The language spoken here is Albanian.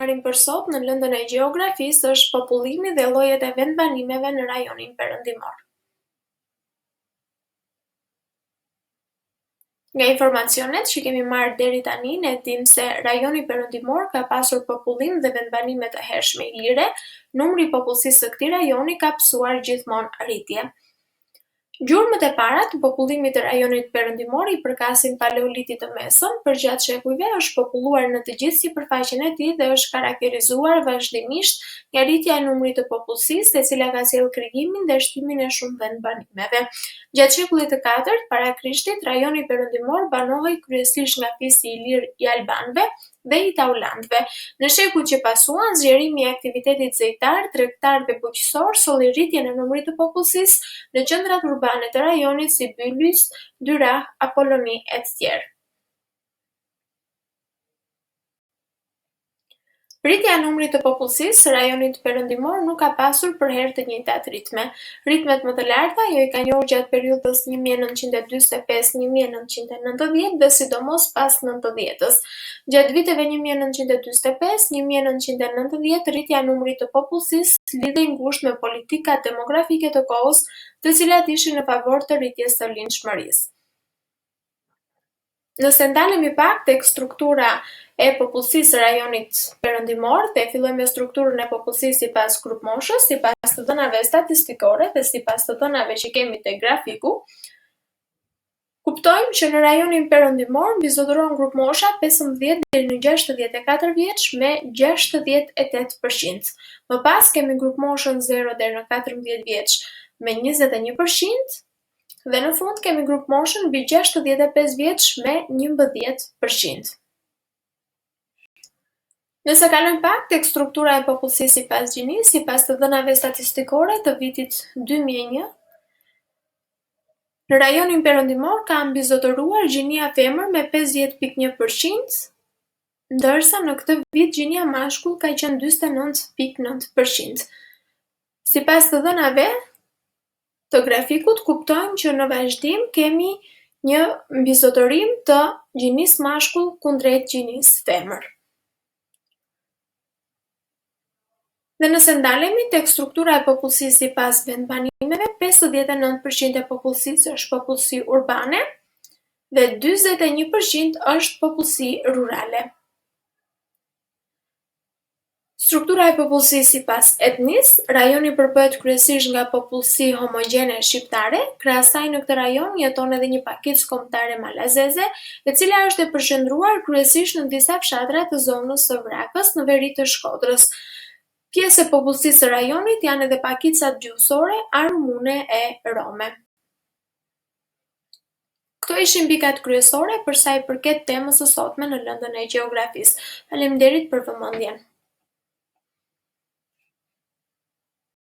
marrim për sot në lëndën e gjeografisë është popullimi dhe llojet e vendbanimeve në rajonin perëndimor. Nga informacionet që kemi marrë deri tani, ne dimë se rajoni perëndimor ka pasur popullim dhe vendbanime të hershme ilire, numri i popullsisë së këtij rajoni ka pësuar gjithmonë rritje. Gjurmët e para të popullimit të rajonit perëndimor i përkasin paleolitit të mesëm, përgjatë shekujve është populluar në të gjithë sipërfaqen e tij dhe është karakterizuar vazhdimisht nga rritja e numrit të popullsisë, e cila ka sjellë krijimin dhe shtimin e shumë vendbanimeve. Gjatë shekullit të katërt para Krishtit, rajoni perëndimor banohej kryesisht nga fisi i lirë i albanëve dhe i taulandëve. Në shekujt që pasuan, zgjerimi i aktivitetit zejtar, tregtar dhe bujqësor solli rritjen e numrit të popullsisë në qendrat urbane të rajonit si Bylis, Dyrah, Apoloni e të tjerë. Rritja e numrit të popullsisë së rajonit perëndimor nuk ka pasur përherë të njëjtat ritme. Ritmet më të larta ajo i ka njohur gjatë periudhës 1945-1990 dhe sidomos pas 90-s. Gjatë viteve 1945-1990 rritja e numrit të popullsisë lidhej ngushtë me politikat demografike të kohës, të cilat ishin në favor të rritjes së lindshmërisë. Nëse ndalemi pak tek struktura e popullsisë së rajonit perëndimor dhe fillojmë me strukturën e popullsisë sipas grupmoshës, sipas të dhënave statistikore dhe sipas të dhënave që kemi tek grafiku, kuptojmë që në rajonin perëndimor mbizotëron grupmosha 15 deri në 64 vjeç me 68%. Më pas kemi grupmoshën 0 deri në 14 vjeç me 21%. Dhe në fund kemi grupmoshën mbi 65 vjeç me 11%. Nëse kalojmë pak tek struktura e popullsisë sipas gjinisë, sipas të dhënave statistikore të vitit 2001, në rajonin perëndimor ka mbizotëruar gjinia femër me 50.1%, ndërsa në këtë vit gjinia mashkull ka qenë 49.9%. Sipas të dhënave të grafikut, kuptojmë që në vazhdim kemi një mbizotërim të gjinisë mashkull kundrejt gjinisë femër. Dhe nëse ndalemi tek struktura e popullsisë sipas vendbanimeve, 59% e popullsisë është popullsi urbane dhe 41% është popullsi rurale. Struktura e popullsisë sipas etnisë, rajoni përbëhet kryesisht nga popullsi homogjene shqiptare, krahas asaj në këtë rajon jeton edhe një pakicë kombëtare malazeze, e cila është e përqendruar kryesisht në disa fshatra të zonës së Vrakës në veri të Shkodrës. Pjesë e popullsisë së rajonit janë edhe pakicat gjuhësore arumune e rome. Këto ishin pikat kryesore për sa i përket temës së sotme në lëndën e gjeografisë. Faleminderit për vëmendjen.